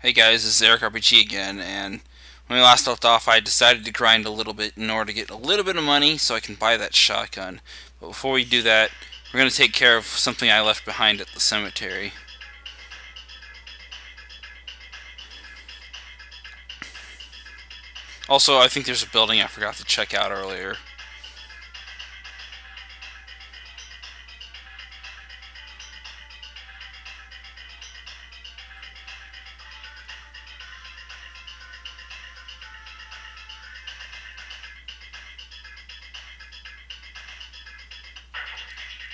Hey guys, this is Eric RPG again, and when we last left off, I decided to grind a little bit in order to get a little bit of money so I can buy that shotgun. But before we do that, we're going to take care of something I left behind at the cemetery. Also, I think there's a building I forgot to check out earlier.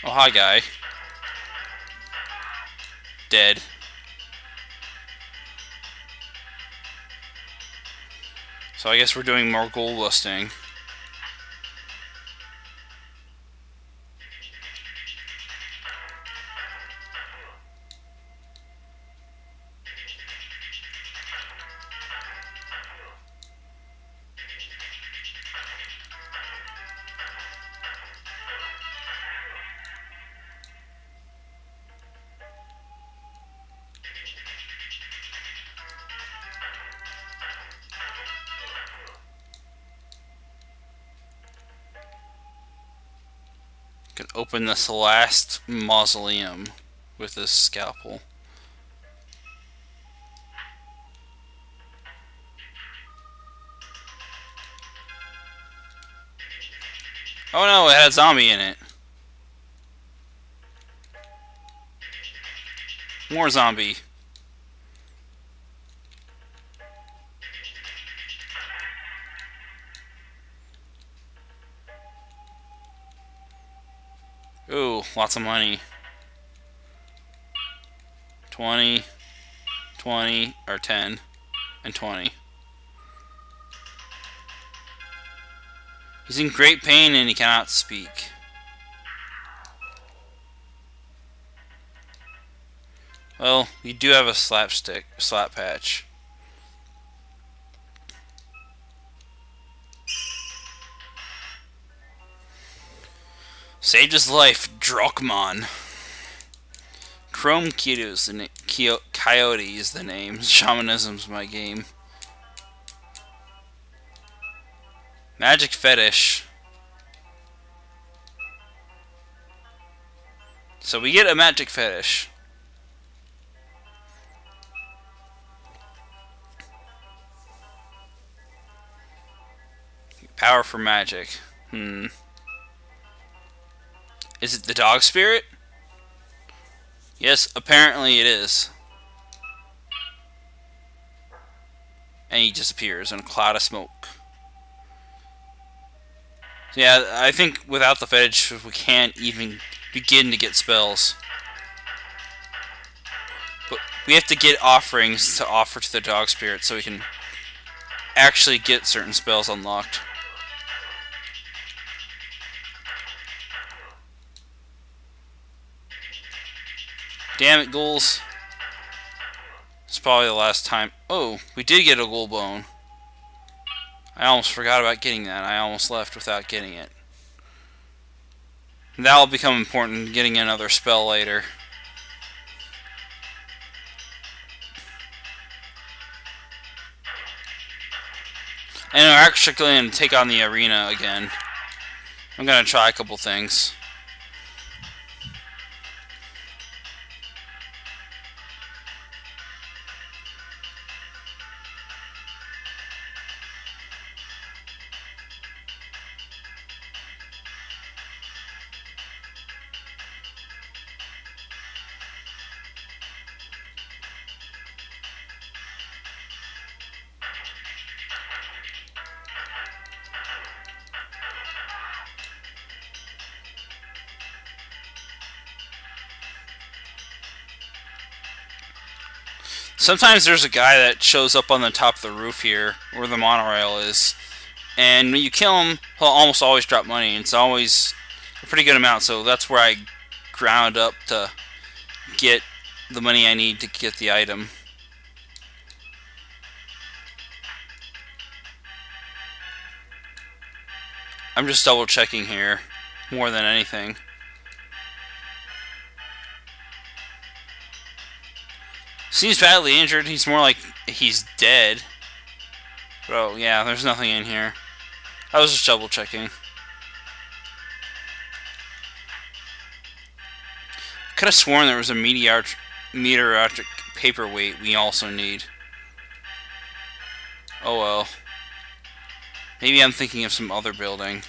Oh, hi guy. Dead. So I guess we're doing more gold listing. Can open this last mausoleum with this scalpel. Oh no, it had a zombie in it. More zombie. Ooh, lots of money. 20, 20, or 10, and 20. He's in great pain and he cannot speak. Well, you do have a slap patch. Saved his life, Drokman. Chrome Coyote is the name. Shamanism's my game. Magic Fetish. So we get a magic fetish. Power for magic. Is it the dog spirit? Yes, apparently it is. And he disappears in a cloud of smoke. Yeah, I think without the fetish, we can't even begin to get spells. But we have to get offerings to offer to the dog spirit so we can actually get certain spells unlocked. Damn it, ghouls. It's probably the last time. Oh, we did get a ghoul bone. I almost forgot about getting that. I almost left without getting it. That'll become important, getting another spell later. And we're actually going to take on the arena again. I'm going to try a couple things. Sometimes there's a guy that shows up on the top of the roof here, where the monorail is, and when you kill him, he'll almost always drop money, and it's always a pretty good amount, so that's where I ground up to get the money I need to get the item. I'm just double checking here, more than anything. Seems badly injured. He's more like he's dead. Oh, yeah, there's nothing in here. I was just double checking. Could have sworn there was a meteoric paperweight we also need. Oh well. Maybe I'm thinking of some other building.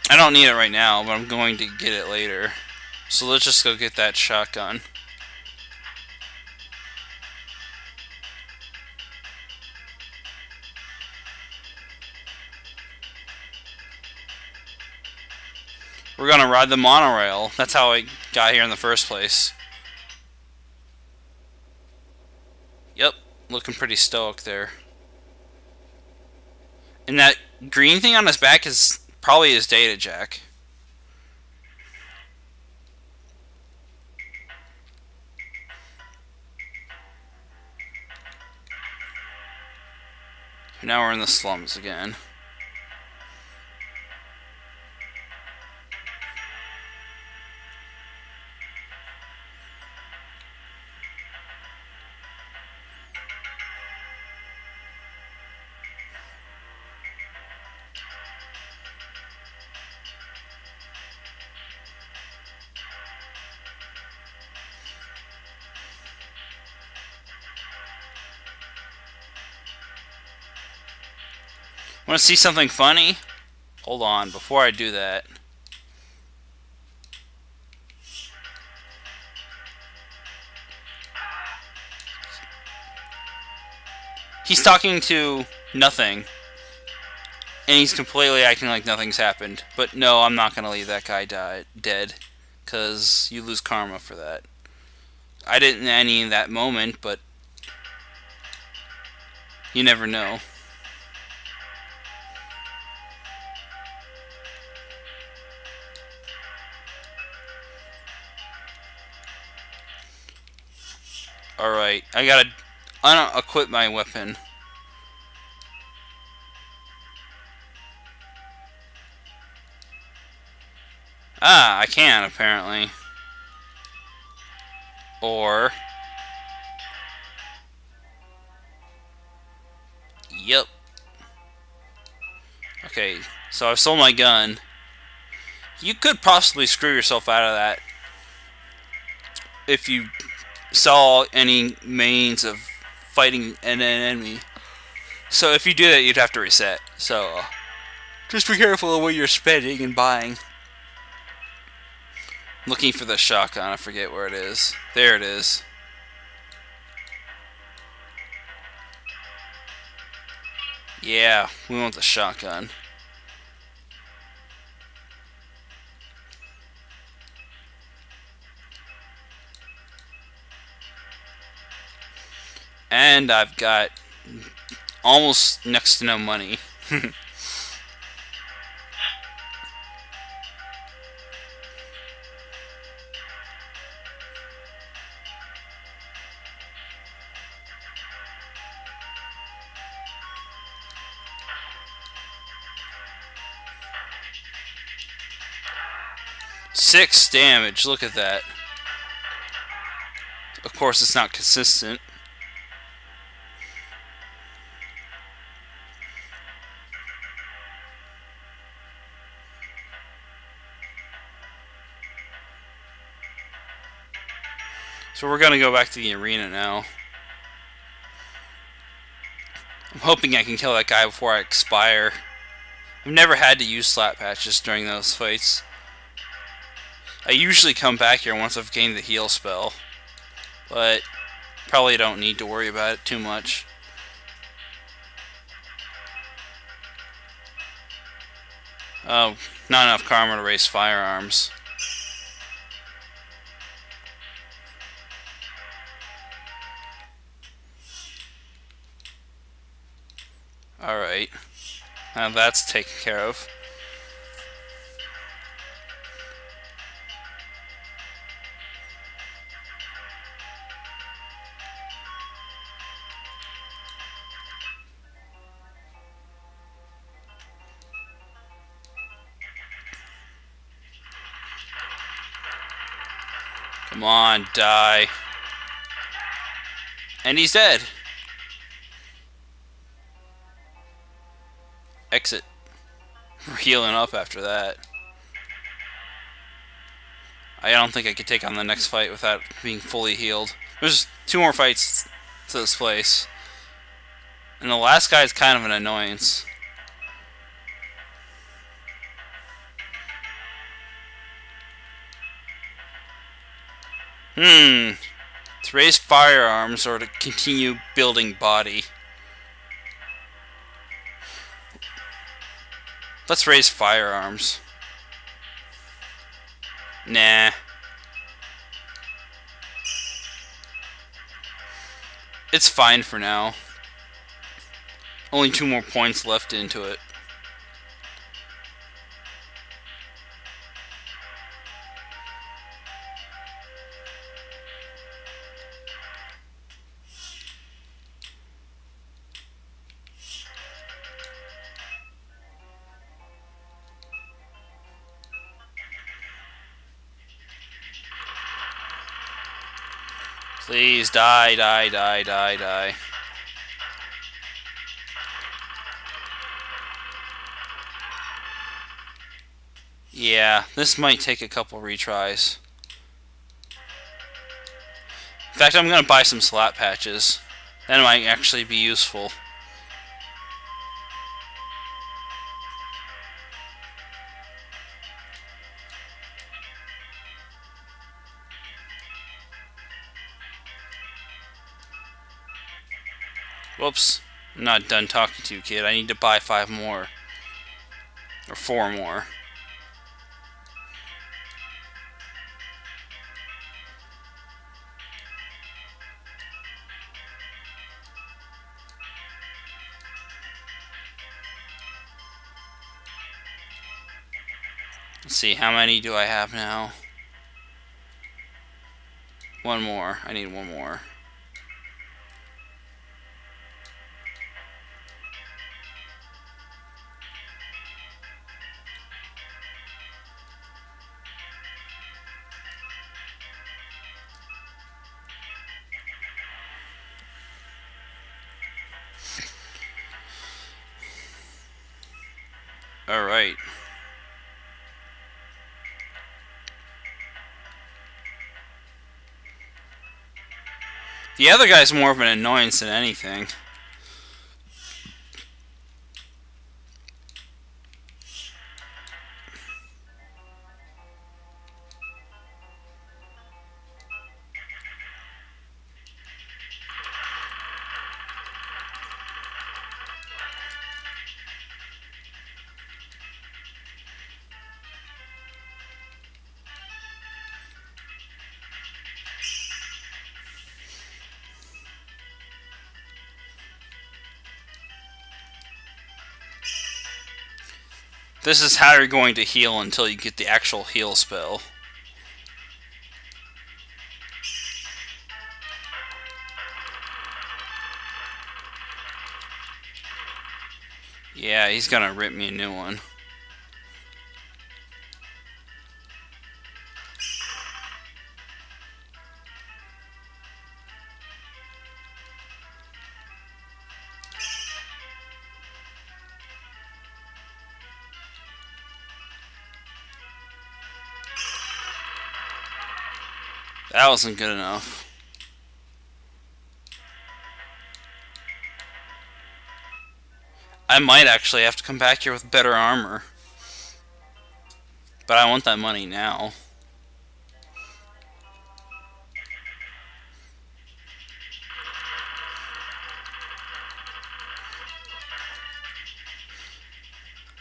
I don't need it right now, but I'm going to get it later. So let's just go get that shotgun. We're gonna ride the monorail. That's how I got here in the first place. Yep, looking pretty stoic there. And that green thing on his back is probably his data jack. Now we're in the slums again. Want to see something funny? Hold on, before I do that. He's talking to nothing. And he's completely acting like nothing's happened. But no, I'm not going to leave that guy dead. Because you lose karma for that. I didn't any in that moment, but you never know. Alright, I gotta unequip my weapon. Ah, I can, apparently. Or... Yep. Okay, so I've sold my gun. You could possibly screw yourself out of that if you saw any means of fighting an enemy. So if you do that, you'd have to reset. So just be careful of what you're spending and buying. Looking for the shotgun, I forget where it is. There it is. Yeah, we want the shotgun. And I've got almost next to no money. Six damage, look at that. Of course, it's not consistent. So we're gonna go back to the arena now. I'm hoping I can kill that guy before I expire. I've never had to use slap patches during those fights. I usually come back here once I've gained the heal spell. But probably don't need to worry about it too much. Oh, not enough karma to raise firearms. Alright. Now that's taken care of. Come on, die. And he's dead. Exit. We're healing up after that. I don't think I could take on the next fight without being fully healed. There's 2 more fights to this place. And the last guy is kind of an annoyance. To raise firearms or to continue building body? Let's raise firearms. Nah. It's fine for now. Only 2 more points left into it. Please die, die, die, die, die. Yeah, this might take a couple retries. In fact, I'm gonna buy some slap patches. That might actually be useful. Whoops. I'm not done talking to you, kid. I need to buy 5 more. Or 4 more. Let's see, how many do I have now? 1 more. I need 1 more. Alright. The other guy's more of an annoyance than anything. This is how you're going to heal until you get the actual heal spell. Yeah, he's gonna rip me a new one. That wasn't good enough. I might actually have to come back here with better armor. But I want that money now.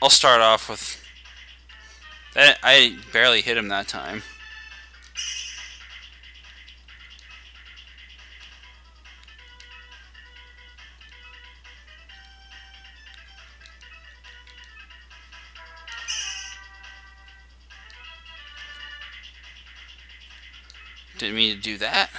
I'll start off with... I barely hit him that time. Didn't mean to do that.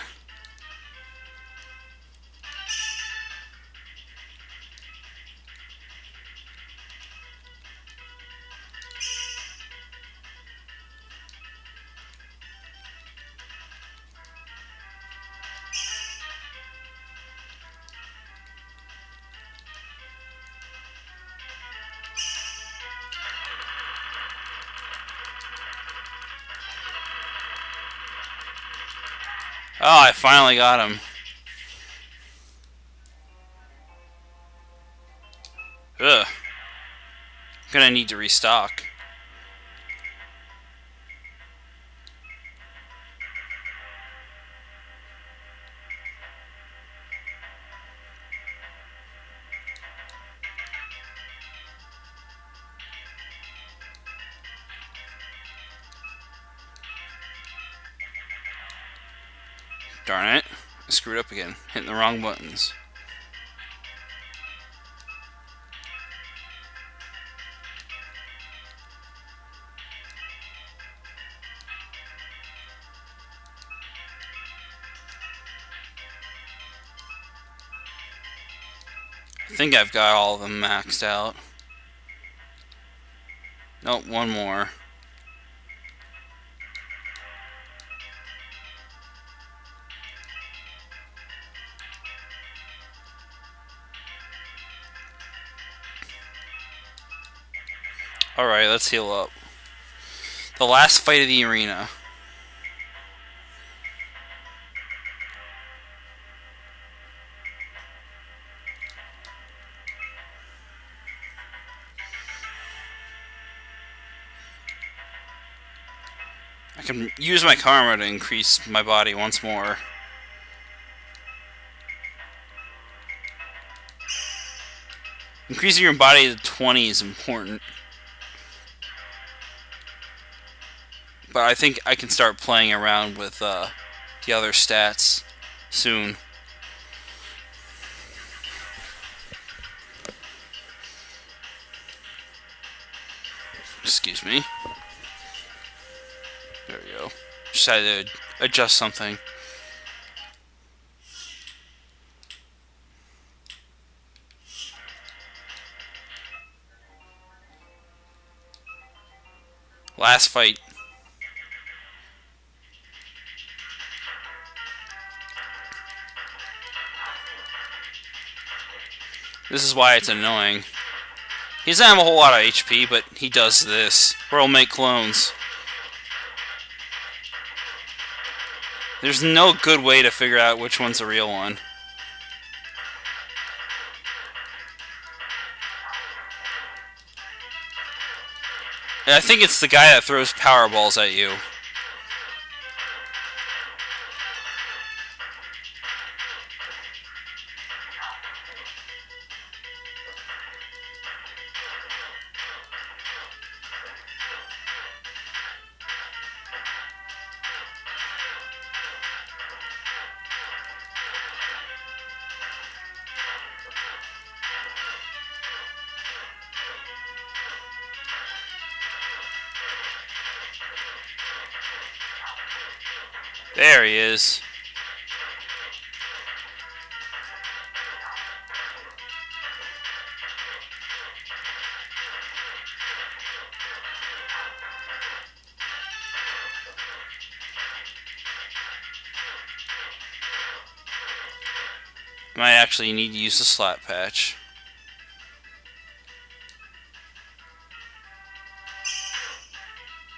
Oh, I finally got him. Ugh. Gonna need to restock. Darn it. I screwed up again. Hitting the wrong buttons. I think I've got all of them maxed out. Nope, one more. Alright, let's heal up. The last fight of the arena. I can use my karma to increase my body once more. Increasing your body to 20 is important. But I think I can start playing around with the other stats soon. Excuse me. There we go. Just had to adjust something. Last fight. This is why it's annoying. He doesn't have a whole lot of HP, but he does this. Or he'll make clones. There's no good way to figure out which one's the real one. And I think it's the guy that throws power balls at you. There he is. Might actually need to use the slap patch.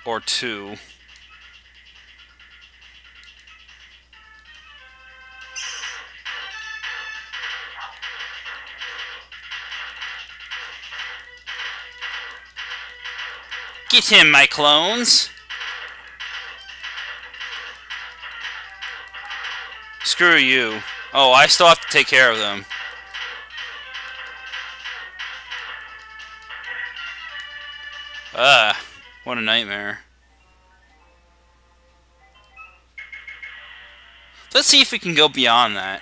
Or two. Get him, my clones! Screw you. Oh, I still have to take care of them. Ah, what a nightmare. Let's see if we can go beyond that.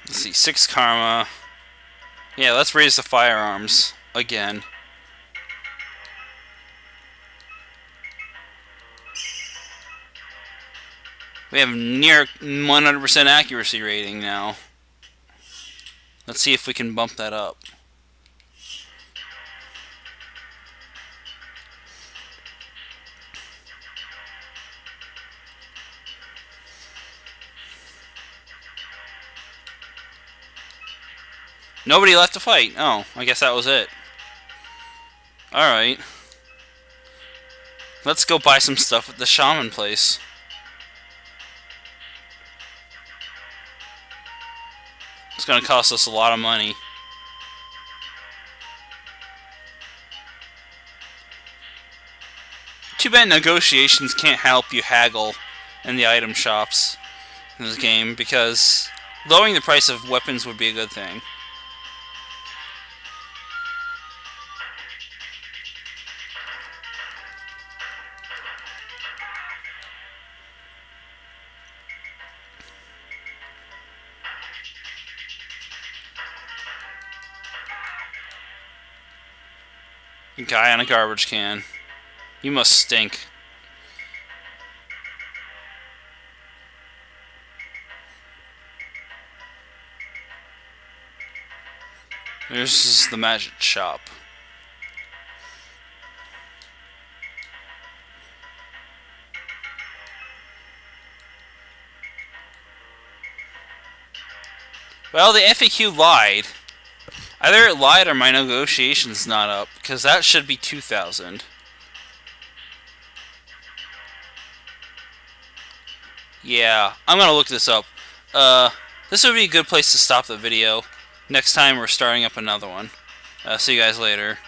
Let's see, 6 karma. Yeah, let's raise the firearms again. We have near 100% accuracy rating now. Let's see if we can bump that up. Nobody left to fight. Oh, I guess that was it. Alright. Let's go buy some stuff at the shaman place. It's gonna cost us a lot of money. Too bad negotiations can't help you haggle in the item shops in this game, because lowering the price of weapons would be a good thing. Guy on a garbage can. You must stink. There's the magic shop. Well, the FAQ lied. Either it lied or my negotiation's not up, because that should be 2,000. Yeah, I'm gonna look this up. This would be a good place to stop the video. Next time we're starting up another one. See you guys later.